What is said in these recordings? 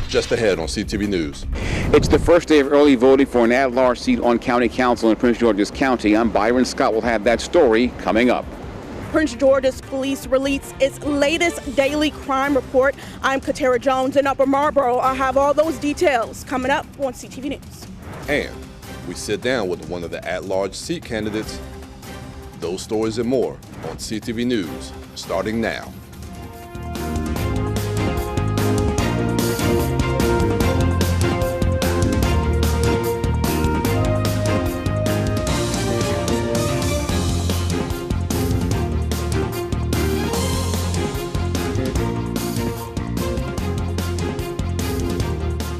Just ahead on CTV News. It's the first day of early voting for an at-large seat on County Council in Prince George's County. I'm Byron Scott. Will have that story coming up. Prince George's police released its latest daily crime report. I'm Katara Jones in Upper Marlboro. I'll have all those details coming up on CTV News. And we sit down with one of the at-large seat candidates. Those stories and more on CTV News, starting now.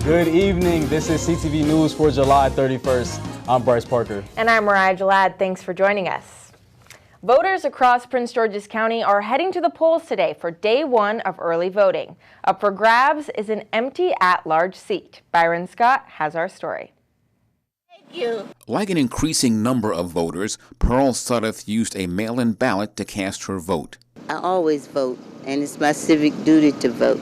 Good evening. This is CTV News for July 31st. I'm Bryce Parker. And I'm Mariah Jalad. Thanks for joining us. Voters across Prince George's County are heading to the polls today for day one of early voting. Up for grabs is an empty at-large seat. Byron Scott has our story. Thank you. Like an increasing number of voters, Pearl Sudduth used a mail-in ballot to cast her vote. I always vote, and it's my civic duty to vote.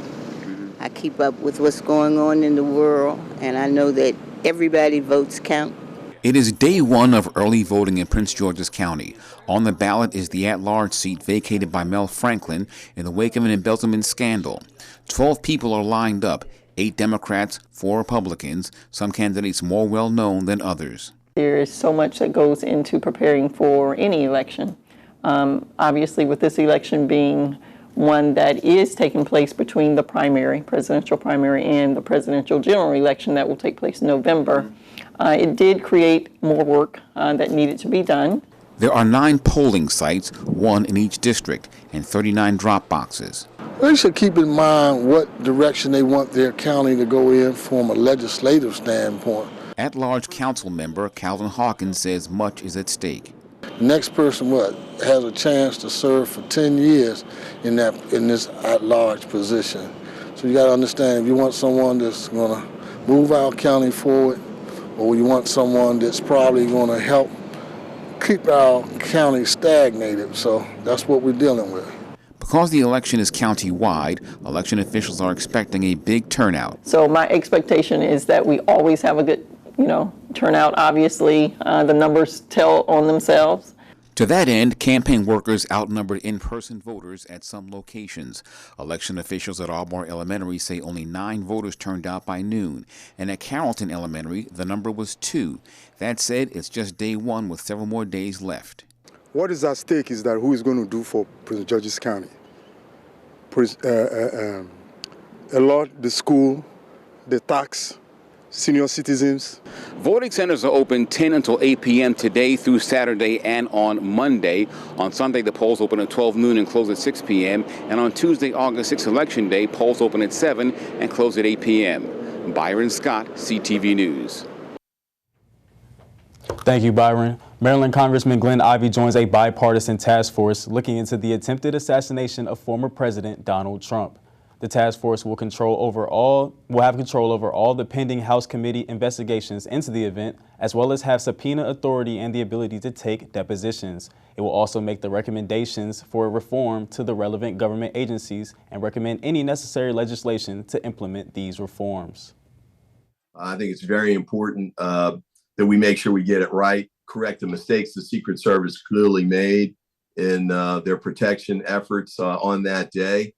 I keep up with what's going on in the world, and I know that everybody votes count. It is day one of early voting in Prince George's County. On the ballot is the at-large seat vacated by Mel Franklin in the wake of an embezzlement scandal. 12 people are lined up, 8 Democrats, 4 Republicans, some candidates more well-known than others. There is so much that goes into preparing for any election. Obviously, with this election being one that is taking place between the presidential primary, and the presidential general election that will take place in November. It did create more work that needed to be done. There are 9 polling sites, 1 in each district, and 39 drop boxes. They should keep in mind what direction they want their county to go in from a legislative standpoint. At-large council member Calvin Hawkins says much is at stake. The next person has a chance to serve for 10 years in this at-large position. So you got to understand, if you want someone that's going to move our county forward, or you want someone that's probably going to help keep our county stagnated. So that's what we're dealing with. Because the election is county-wide, election officials are expecting a big turnout. So my expectation is that we always have a good turnout. Obviously, the numbers tell on themselves. To that end, campaign workers outnumbered in-person voters at some locations. Election officials at Almar Elementary say only 9 voters turned out by noon, and at Carrollton Elementary, the number was 2. That said, it's just day one with several more days left. What is at stake is that who is going to do for Prince George's County. A lot, the school, the tax, senior citizens. Voting centers are open 10 until 8 p.m. today through Saturday and on Monday. On Sunday, the polls open at 12 noon and close at 6 p.m. And on Tuesday, August 6th, Election Day, polls open at 7 and close at 8 p.m. Byron Scott, CTV News. Thank you, Byron. Maryland Congressman Glenn Ivey joins a bipartisan task force looking into the attempted assassination of former President Donald Trump. The task force will have control over all the pending House committee investigations into the event, as well as have subpoena authority and the ability to take depositions. It will also make the recommendations for reform to the relevant government agencies and recommend any necessary legislation to implement these reforms. I think it's very important that we make sure we get it right, correct the mistakes the Secret Service clearly made in their protection efforts on that day.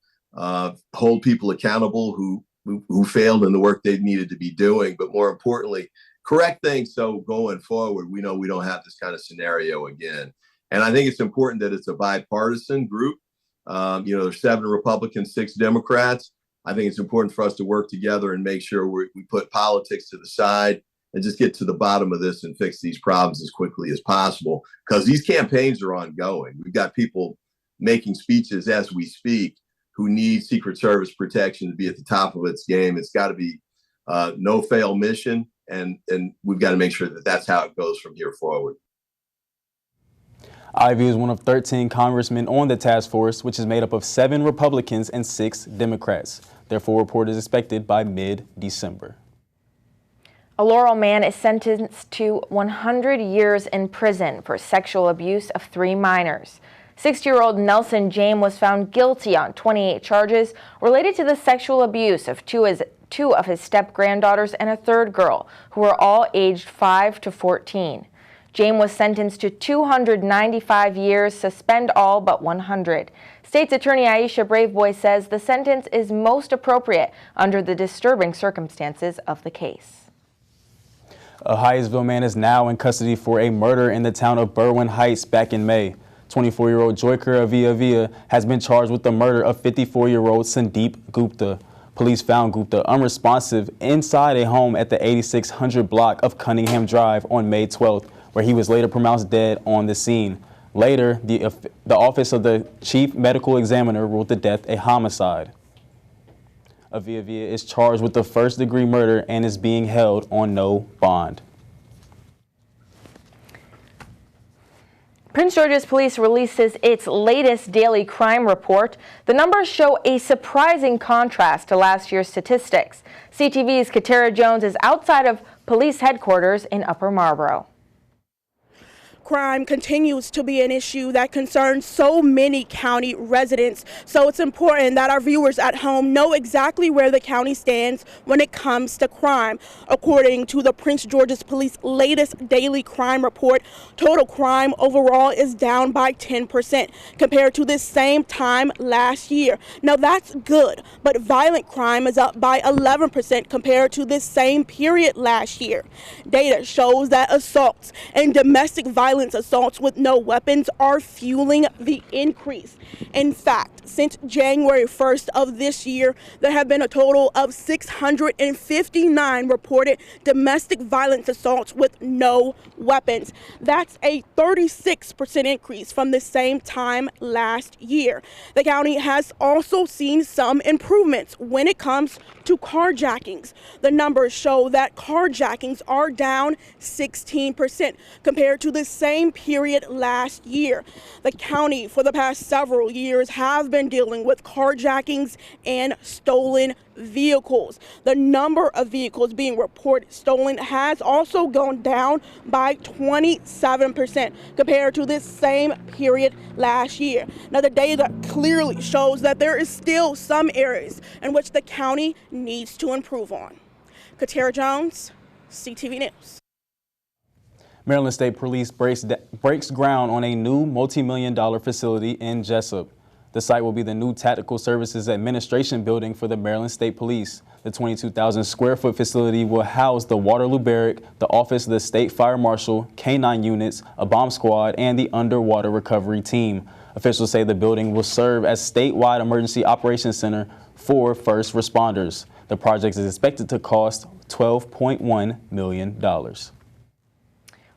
Hold people accountable who failed in the work they needed to be doing, but more importantly, correct things so going forward, we know we don't have this kind of scenario again. And I think it's important that it's a bipartisan group. There's 7 Republicans, 6 Democrats. I think it's important for us to work together and make sure we put politics to the side and just get to the bottom of this and fix these problems as quickly as possible, because these campaigns are ongoing. We've got people making speeches as we speak who need Secret Service protection to be at the top of its game. It's got to be no fail mission, and we've got to make sure that that's how it goes from here forward. Ivey is one of 13 congressmen on the task force, which is made up of 7 Republicans and 6 Democrats. Their full report is expected by mid-December. A Laurel man is sentenced to 100 years in prison for sexual abuse of 3 minors. 60-year-old Nelson James was found guilty on 28 charges related to the sexual abuse of two of his step-granddaughters and a third girl, who were all aged 5 to 14. James was sentenced to 295 years, suspend all but 100. State's Attorney Aisha Braveboy says the sentence is most appropriate under the disturbing circumstances of the case. A Hyattsville man is now in custody for a murder in the town of Berwyn Heights back in May. 24-year-old Joyker Avia has been charged with the murder of 54-year-old Sandeep Gupta. Police found Gupta unresponsive inside a home at the 8600 block of Cunningham Drive on May 12th, where he was later pronounced dead on the scene. Later, the Office of the Chief Medical Examiner ruled the death a homicide. Avia is charged with the first-degree murder and is being held on no bond. Prince George's Police releases its latest daily crime report. The numbers show a surprising contrast to last year's statistics. CTV's Katara Jones is outside of police headquarters in Upper Marlboro. Crime continues to be an issue that concerns so many county residents. So it's important that our viewers at home know exactly where the county stands when it comes to crime. According to the Prince George's Police latest daily crime report, total crime overall is down by 10% compared to this same time last year. Now that's good, but violent crime is up by 11% compared to this same period last year. Data shows that assaults and domestic violence assaults with no weapons are fueling the increase. In fact, since January 1st of this year, there have been a total of 659 reported domestic violence assaults with no weapons. That's a 36% increase from the same time last year. The county has also seen some improvements when it comes to carjackings. The numbers show that carjackings are down 16% compared to the same period last year. The county for the past several years have been dealing with carjackings and stolen vehicles. The number of vehicles being reported stolen has also gone down by 27% compared to this same period last year. Now, the data clearly shows that there is still some areas in which the county needs to improve on. Katara Jones, CTV News. Maryland State Police breaks ground on a new multi-million-dollar facility in Jessup. The site will be the new Tactical Services Administration building for the Maryland State Police. The 22,000-square-foot facility will house the Waterloo Barrack, the Office of the State Fire Marshal, K-9 units, a bomb squad, and the Underwater Recovery Team. Officials say the building will serve as statewide emergency operations center for first responders. The project is expected to cost $12.1 million.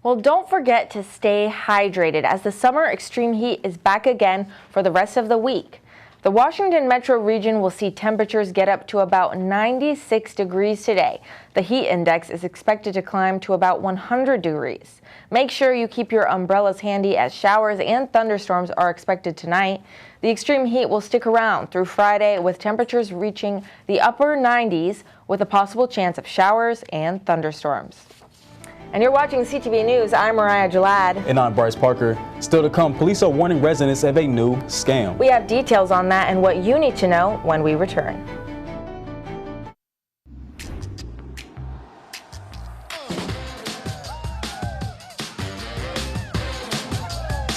Well, don't forget to stay hydrated as the summer extreme heat is back again for the rest of the week. The Washington metro region will see temperatures get up to about 96 degrees today. The heat index is expected to climb to about 100 degrees. Make sure you keep your umbrellas handy as showers and thunderstorms are expected tonight. The extreme heat will stick around through Friday with temperatures reaching the upper 90s with a possible chance of showers and thunderstorms. And you're watching CTV News. I'm Mariah Jalad. And I'm Bryce Parker. Still to come, police are warning residents of a new scam. We have details on that and what you need to know when we return.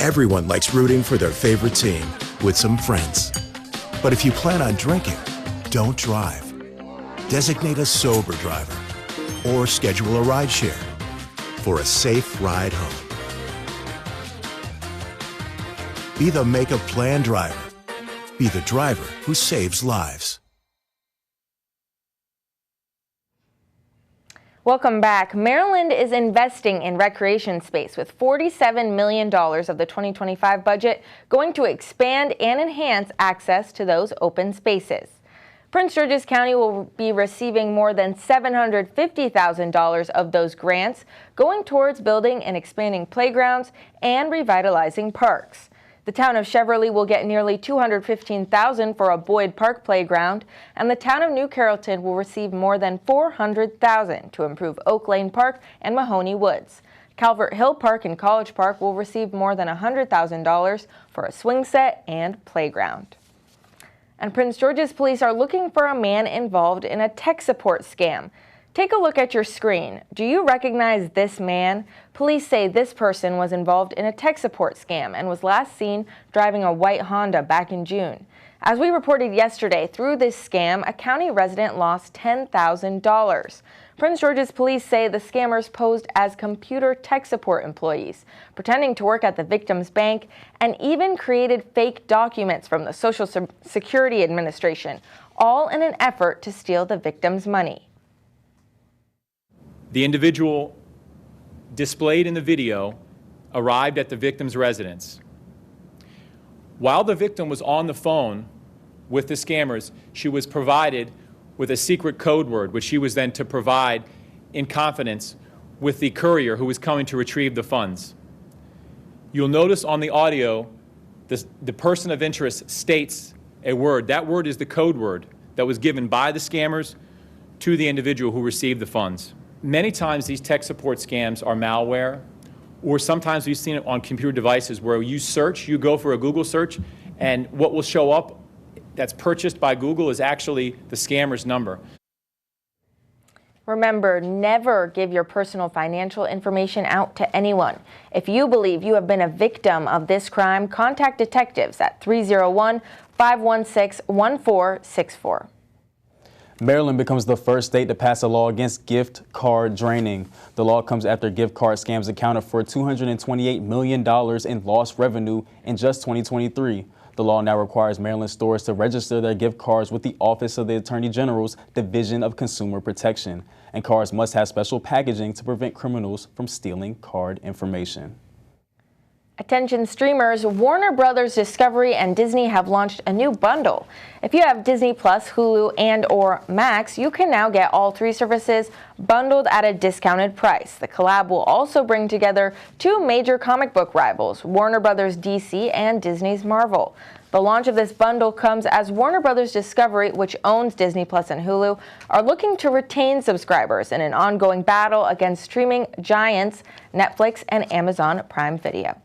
Everyone likes rooting for their favorite team with some friends. But if you plan on drinking, don't drive. Designate a sober driver or schedule a rideshare for a safe ride home. Be the make a plan driver. Be the driver who saves lives. Welcome back. Maryland is investing in recreation space with $47 million of the 2025 budget going to expand and enhance access to those open spaces. Prince George's County will be receiving more than $750,000 of those grants going towards building and expanding playgrounds and revitalizing parks. The town of Cheverly will get nearly $215,000 for a Boyd Park playground, and the town of New Carrollton will receive more than $400,000 to improve Oak Lane Park and Mahoney Woods. Calvert Hill Park and College Park will receive more than $100,000 for a swing set and playground. And Prince George's police are looking for a man involved in a tech support scam. Take a look at your screen. Do you recognize this man? Police say this person was involved in a tech support scam and was last seen driving a white Honda back in June. As we reported yesterday, through this scam, a county resident lost $10,000. Prince George's police say the scammers posed as computer tech support employees, pretending to work at the victim's bank, and even created fake documents from the Social Security Administration, all in an effort to steal the victim's money. The individual displayed in the video arrived at the victim's residence. While the victim was on the phone with the scammers, she was provided with a secret code word, which she was then to provide in confidence with the courier who was coming to retrieve the funds. You'll notice on the audio, the person of interest states a word. That word is the code word that was given by the scammers to the individual who received the funds. Many times these tech support scams are malware, or sometimes we've seen it on computer devices where you search, you go for a Google search, and what will show up that's purchased by Google is actually the scammer's number. Remember, never give your personal financial information out to anyone. If you believe you have been a victim of this crime, contact detectives at 301-516-1464. Maryland becomes the first state to pass a law against gift card draining. The law comes after gift card scams accounted for $228 million in lost revenue in just 2023. The law now requires Maryland stores to register their gift cards with the Office of the Attorney General's Division of Consumer Protection, and cards must have special packaging to prevent criminals from stealing card information. Attention streamers, Warner Brothers Discovery and Disney have launched a new bundle. If you have Disney Plus, Hulu, and/or Max, you can now get all three services bundled at a discounted price. The collab will also bring together two major comic book rivals, Warner Brothers DC and Disney's Marvel. The launch of this bundle comes as Warner Brothers Discovery, which owns Disney Plus and Hulu, are looking to retain subscribers in an ongoing battle against streaming giants Netflix and Amazon Prime Video.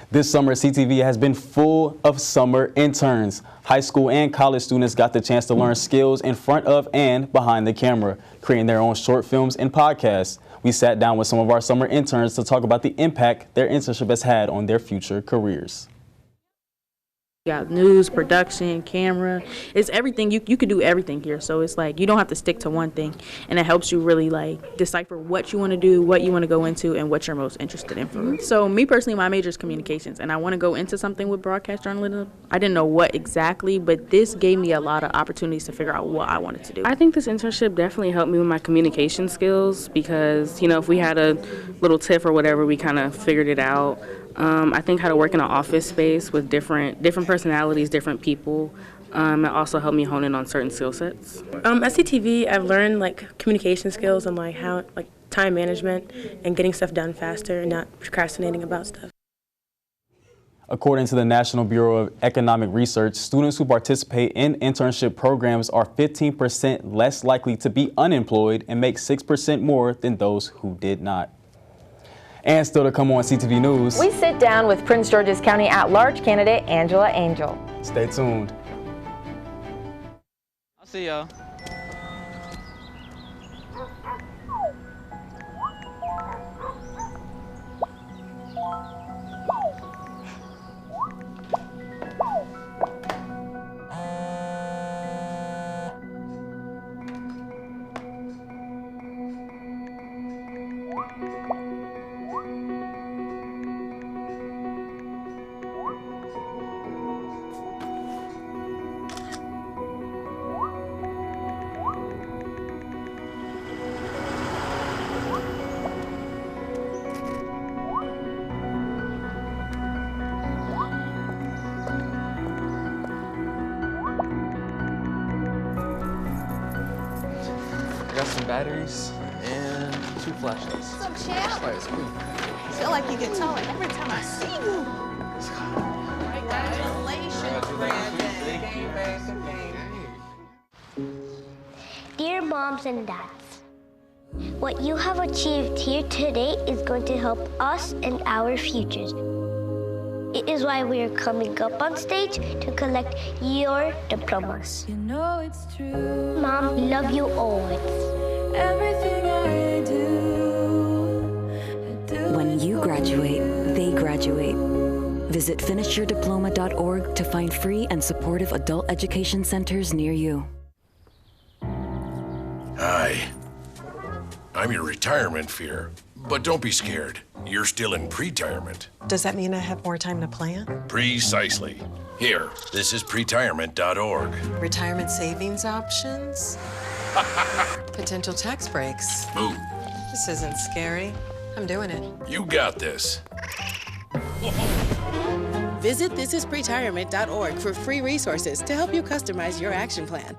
This summer, CTV has been full of summer interns. High school and college students got the chance to learn skills in front of and behind the camera, creating their own short films and podcasts. We sat down with some of our summer interns to talk about the impact their internship has had on their future careers. You got news, production, camera. It's everything. You could do everything here. So it's like you don't have to stick to one thing. And it helps you really like decipher what you want to do, what you want to go into, and what you're most interested in. For So me personally, my major is communications, and I want to go into something with broadcast journalism. I didn't know what exactly, but this gave me a lot of opportunities to figure out what I wanted to do. I think this internship definitely helped me with my communication skills because, you know, if we had a little tiff or whatever, we kind of figured it out. I think how to work in an office space with different personalities, different people. It also helped me hone in on certain skill sets. At CTV, I've learned like communication skills and like how like time management and getting stuff done faster and not procrastinating about stuff. According to the National Bureau of Economic Research, students who participate in internship programs are 15% less likely to be unemployed and make 6% more than those who did not. And still to come on CTV News, we sit down with Prince George's County at-large candidate Angela Angel. Stay tuned. I'll see y'all. Got some batteries and 2 flashlights. What's up, champ? Flashlights, cool. I feel like you get taller every time I see you. Congratulations, Brandon. Dear moms and dads, What you have achieved here today is going to help us and our futures. It is why we are coming up on stage to collect your diplomas. You know it's true. Mom, love you always. Everything I do When you graduate, they graduate. Visit finishyourdiploma.org to find free and supportive adult education centers near you. Hi. I'm your retirement fear. But don't be scared. You're still in pre-retirement. Does that mean I have more time to plan? Precisely. Here, this is pretirement.org. Retirement savings options? Potential tax breaks? Ooh, This isn't scary. I'm doing it. you got this. Visit thisispretirement.org for free resources to help you customize your action plan.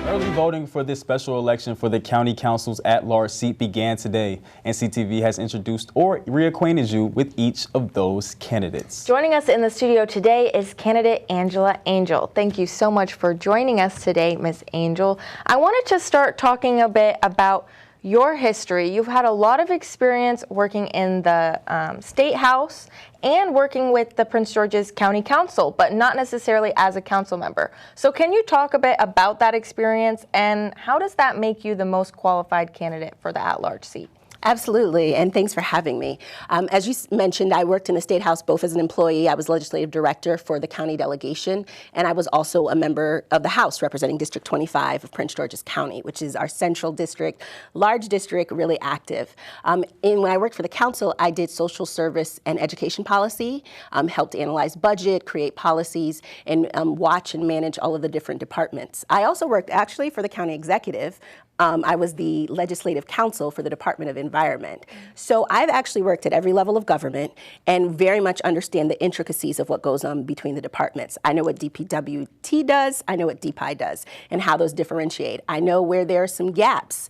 Early voting for this special election for the County Council's at-large seat began today, and CTV has introduced or reacquainted you with each of those candidates. Joining us in the studio today is candidate Angela Angel. Thank you so much for joining us today, Ms. Angel. I wanted to start talking a bit about your history. You've had a lot of experience working in the State House and working with the Prince George's County Council, but not necessarily as a council member. So can you talk a bit about that experience, and how does that make you the most qualified candidate for the at-large seat? Absolutely, and thanks for having me. As you mentioned, I worked in the State House both as an employee. I was legislative director for the county delegation, and I was also a member of the House representing District 25 of Prince George's County, which is our central district, large district, really active. And when I worked for the council, I did social service and education policy, helped analyze budget, create policies, and watch and manage all of the different departments. I also worked actually for the county executive. I was the legislative counsel for the Department of Environment. So I've actually worked at every level of government and very much understand the intricacies of what goes on between the departments. I know what DPWT does, I know what DPI does, and how those differentiate. I know where there are some gaps,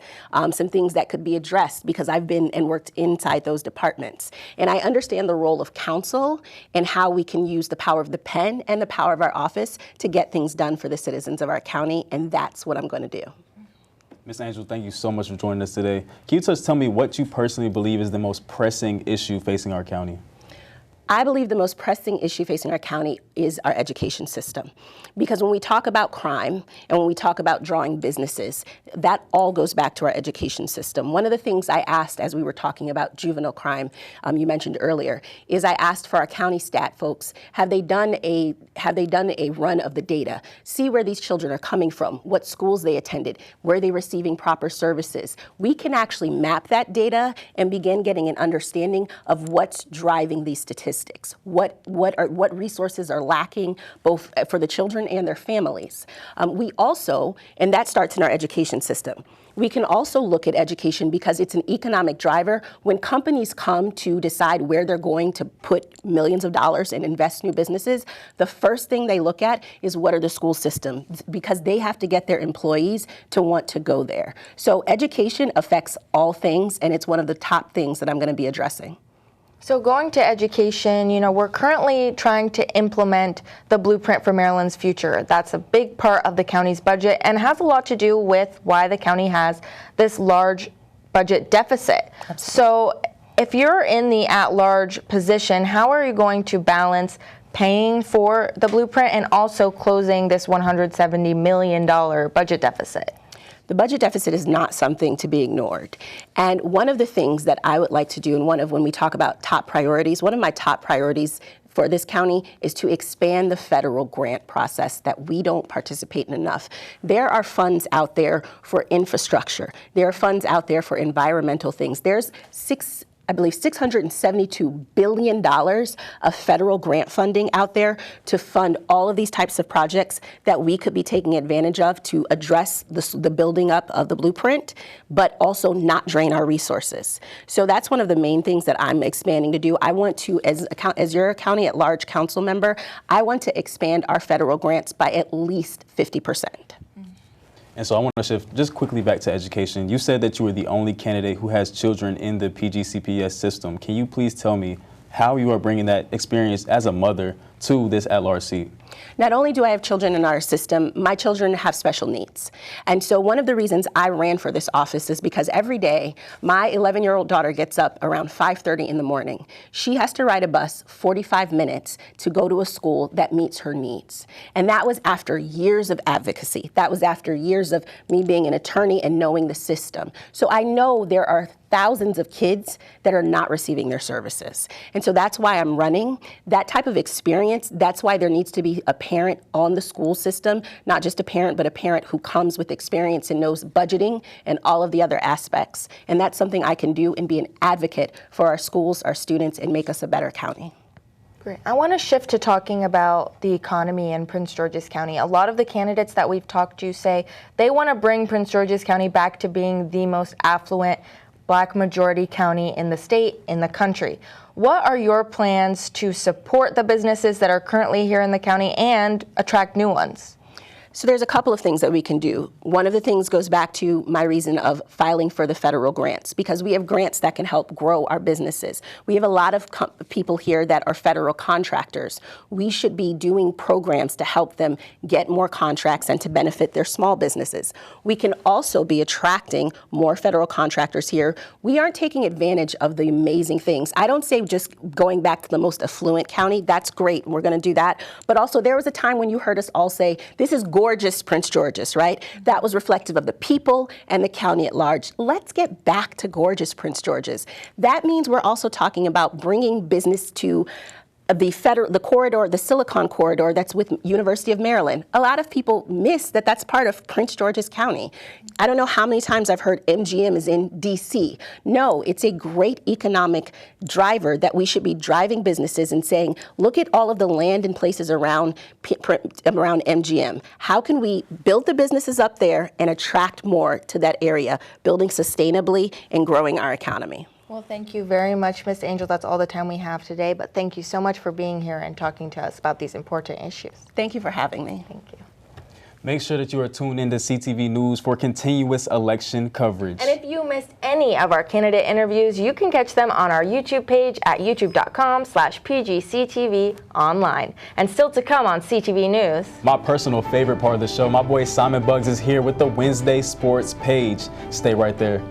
some things that could be addressed because I've been and worked inside those departments. And I understand the role of council and how we can use the power of the pen and the power of our office to get things done for the citizens of our county, and that's what I'm going to do. Ms. Angel, thank you so much for joining us today. Can you just tell me what you personally believe is the most pressing issue facing our county? I believe the most pressing issue facing our county is our education system. Because when we talk about crime and when we talk about drawing businesses, that all goes back to our education system. One of the things I asked as we were talking about juvenile crime, you mentioned earlier, is I asked for our county stat folks, have they done a run of the data? See where these children are coming from, what schools they attended, were they receiving proper services? We can actually map that data and begin getting an understanding of what's driving these statistics. What resources are lacking both for the children and their families. We also, and that starts in our education system. We can also look at education because it's an economic driver. When companies come to decide where they're going to put millions of dollars and invest new businesses, the first thing they look at is what are the school systems, because they have to get their employees to want to go there. So education affects all things, and it's one of the top things that I'm going to be addressing. So going to education, you know, we're currently trying to implement the blueprint for Maryland's future. That's a big part of the county's budget and has a lot to do with why the county has this large budget deficit. Absolutely. So if you're in the at-large position, how are you going to balance paying for the blueprint and also closing this $170 million budget deficit? The budget deficit is not something to be ignored. And one of the things that I would like to do, and when we talk about top priorities, one of my top priorities for this county is to expand the federal grant process that we don't participate in enough. There are funds out there for infrastructure. There are funds out there for environmental things. There's $672 billion of federal grant funding out there to fund all of these types of projects that we could be taking advantage of to address the building up of the blueprint, but also not drain our resources. So that's one of the main things that I'm expanding to do. I want to, as your county at large council member, I want to expand our federal grants by at least 50%. And so I want to shift just quickly back to education. You said that you were the only candidate who has children in the PGCPS system. Can you please tell me how you are bringing that experience as a mother to this at-large seat? Not only do I have children in our system, my children have special needs. And so one of the reasons I ran for this office is because every day my 11-year-old daughter gets up around 5:30 in the morning. She has to ride a bus 45 minutes to go to a school that meets her needs. And that was after years of advocacy. That was after years of me being an attorney and knowing the system. So I know there are thousands of kids that are not receiving their services. And so that's why I'm running. That type of experience, that's why there needs to be a parent on the school system, not just a parent, but a parent who comes with experience and knows budgeting and all of the other aspects. And that's something I can do and be an advocate for our schools, our students, and make us a better county. Great. I want to shift to talking about the economy in Prince George's County. A lot of the candidates that we've talked to say they want to bring Prince George's County back to being the most affluent Black majority county in the state, in the country. What are your plans to support the businesses that are currently here in the county and attract new ones? So there's a couple of things that we can do. One of the things goes back to my reason of filing for the federal grants, because we have grants that can help grow our businesses. We have a lot of people here that are federal contractors. We should be doing programs to help them get more contracts and to benefit their small businesses. We can also be attracting more federal contractors here. We aren't taking advantage of the amazing things. I don't say just going back to the most affluent county. That's great. We're going to do that. But also there was a time when you heard us all say, this is gorgeous Prince George's, right? That was reflective of the people and the county at large. Let's get back to gorgeous Prince George's. That means we're also talking about bringing business to the corridor, the Silicon Corridor that's with University of Maryland. A lot of people miss that that's part of Prince George's County. I don't know how many times I've heard MGM is in DC. No, it's a great economic driver that we should be driving businesses and saying, look at all of the land and places around MGM. How can we build the businesses up there and attract more to that area, building sustainably and growing our economy? Well, thank you very much, Ms. Angel. That's all the time we have today, but thank you so much for being here and talking to us about these important issues. Thank you for having me. Thank you. Make sure that you are tuned into CTV News for continuous election coverage. And if you missed any of our candidate interviews, you can catch them on our YouTube page at youtube.com/PGCTV online. And still to come on CTV News. My personal favorite part of the show, my boy Simon Buggs is here with the Wednesday Sports page. Stay right there.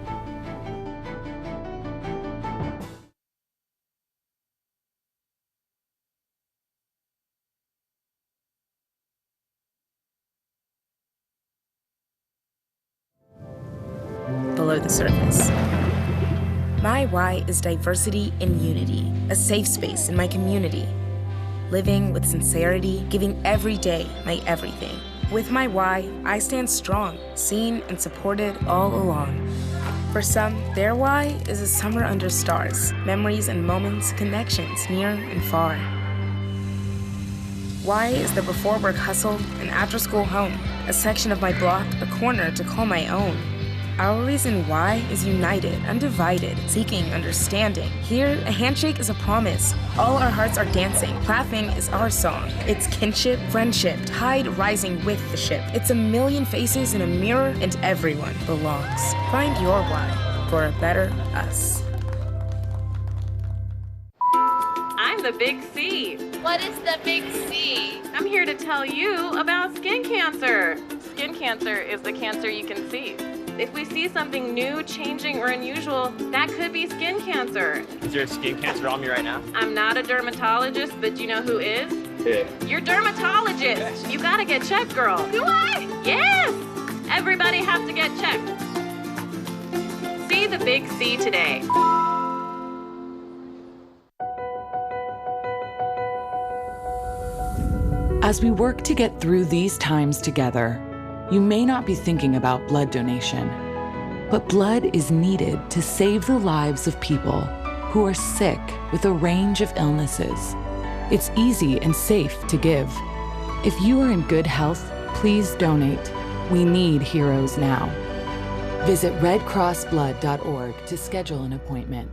Below the surface. My why is diversity and unity, a safe space in my community. Living with sincerity, giving every day my everything. With my why, I stand strong, seen and supported all along. For some, their why is a summer under stars, memories and moments, connections near and far. Why is the before work hustle, an after school home, a section of my block, a corner to call my own. Our reason why is united, undivided, seeking understanding. Here, a handshake is a promise. All our hearts are dancing. Laughing is our song. It's kinship, friendship, tide rising with the ship. It's a million faces in a mirror, and everyone belongs. Find your why for a better us. I'm the Big C. What is the Big C? I'm here to tell you about skin cancer. Skin cancer is the cancer you can see. If we see something new, changing, or unusual, that could be skin cancer. Is there skin cancer on me right now? I'm not a dermatologist, but you know who is? Yeah. Your dermatologist. Yes. You gotta get checked, girl. Do I? Yes! Everybody has to get checked. See the Big C today. As we work to get through these times together, you may not be thinking about blood donation, but blood is needed to save the lives of people who are sick with a range of illnesses. It's easy and safe to give. If you are in good health, please donate. We need heroes now. Visit redcrossblood.org to schedule an appointment.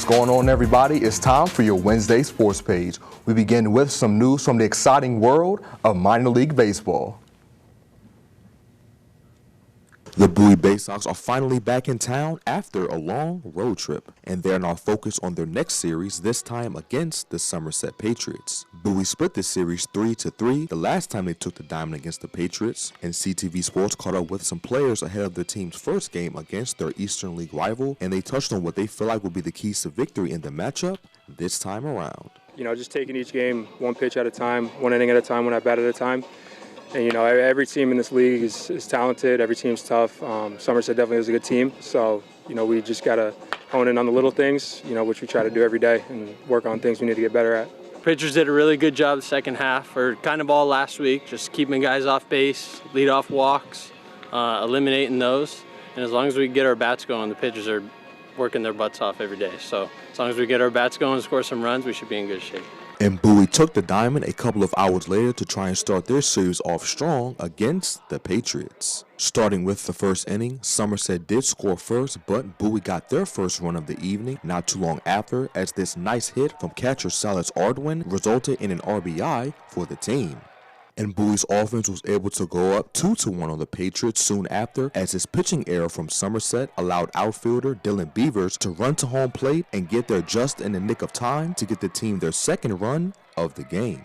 What's going on, everybody? It's time for your Wednesday sports page. We begin with some news from the exciting world of minor league baseball. The Bowie Bay Sox are finally back in town after a long road trip, and they're now focused on their next series, this time against the Somerset Patriots. Bowie split this series 3-3 the last time they took the diamond against the Patriots, and CTV Sports caught up with some players ahead of the team's first game against their Eastern League rival, and they touched on what they feel like will be the keys to victory in the matchup this time around. You know, just taking each game one pitch at a time, one inning at a time, one at bat at a time. And, you know, every team in this league is talented. Every team's tough. Somerset definitely is a good team. So, you know, we just got to hone in on the little things, you know, which we try to do every day and work on things we need to get better at. Pitchers did a really good job the second half, or kind of all last week, just keeping guys off base, lead off walks, eliminating those. And as long as we get our bats going, the pitchers are working their butts off every day. So as long as we get our bats going and score some runs, we should be in good shape. And Bowie took the diamond a couple of hours later to try and start their series off strong against the Patriots. Starting with the first inning, Somerset did score first, but Bowie got their first run of the evening not too long after, as this nice hit from catcher Silas Ardwin resulted in an RBI for the team. And Bowie's offense was able to go up 2-1 on the Patriots soon after, as his pitching error from Somerset allowed outfielder Dylan Beavers to run to home plate and get there just in the nick of time to get the team their second run of the game.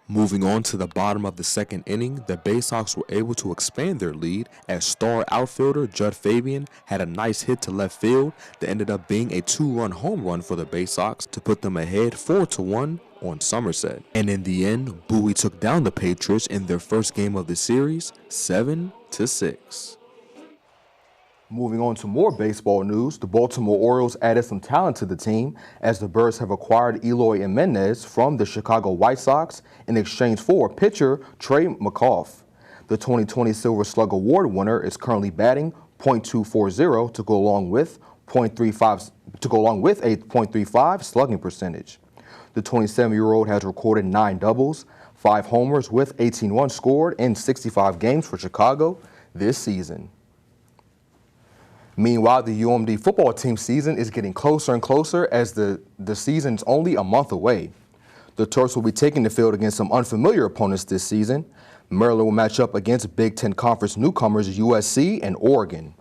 Moving on to the bottom of the second inning, the Bay Sox were able to expand their lead as star outfielder Judd Fabian had a nice hit to left field that ended up being a 2-run home run for the Bay Sox to put them ahead 4-1 on Somerset. And in the end, Bowie took down the Patriots in their first game of the series, 7-6. Moving on to more baseball news, the Baltimore Orioles added some talent to the team as the Birds have acquired Eloy Jimenez from the Chicago White Sox in exchange for pitcher Trey McAuliffe. The 2020 Silver Slug Award winner is currently batting .240 to go along with a .35 slugging percentage. The 27-year-old has recorded 9 doubles, 5 homers with 18 runs scored in 65 games for Chicago this season. Meanwhile, the UMD football team season is getting closer and closer as the season's only a month away. The Terps will be taking the field against some unfamiliar opponents this season. Maryland will match up against Big Ten Conference newcomers USC and Oregon.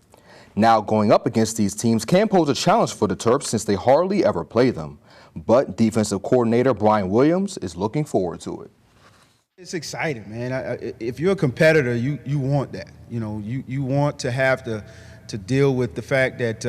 Now, going up against these teams can pose a challenge for the Terps since they hardly ever play them. But defensive coordinator Brian Williams is looking forward to it. It's exciting, man. If you're a competitor, you want that. You know, you want to have to deal with the fact that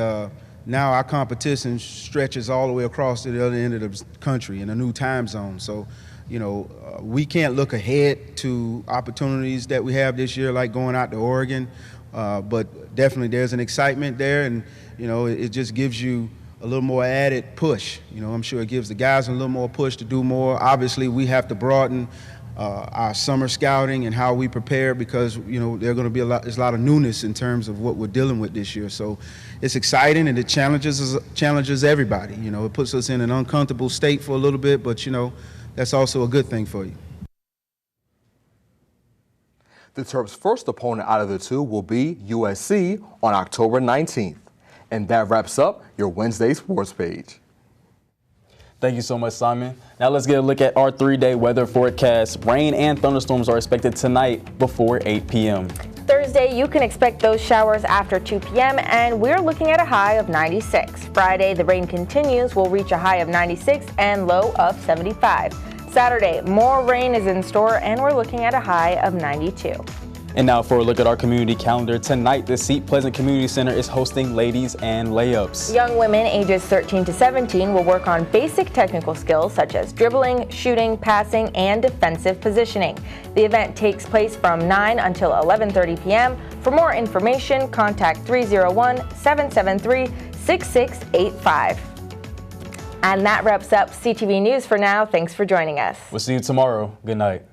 now our competition stretches all the way across to the other end of the country in a new time zone. So, you know, we can't look ahead to opportunities that we have this year, like going out to Oregon. But definitely there's an excitement there, and, you know, it just gives you a little more added push. You know, I'm sure it gives the guys a little more push to do more. Obviously, we have to broaden our summer scouting and how we prepare because, you know, there's going to be there's a lot of newness in terms of what we're dealing with this year. So it's exciting and it challenges everybody. You know, it puts us in an uncomfortable state for a little bit, but, you know, that's also a good thing for you. The Terps' first opponent out of the two will be USC on October 19th. And that wraps up your Wednesday sports page. Thank you so much, Simon. Now let's get a look at our 3-day weather forecast. Rain and thunderstorms are expected tonight before 8 p.m. Thursday, you can expect those showers after 2 p.m. and we're looking at a high of 96. Friday, the rain continues. We'll reach a high of 96 and low of 75. Saturday, more rain is in store and we're looking at a high of 92. And now for a look at our community calendar. Tonight, the Seat Pleasant Community Center is hosting Ladies and Layups. Young women ages 13 to 17 will work on basic technical skills such as dribbling, shooting, passing, and defensive positioning. The event takes place from 9 until 11:30 p.m. For more information, contact 301-773-6685. And that wraps up CTV News for now. Thanks for joining us. We'll see you tomorrow. Good night.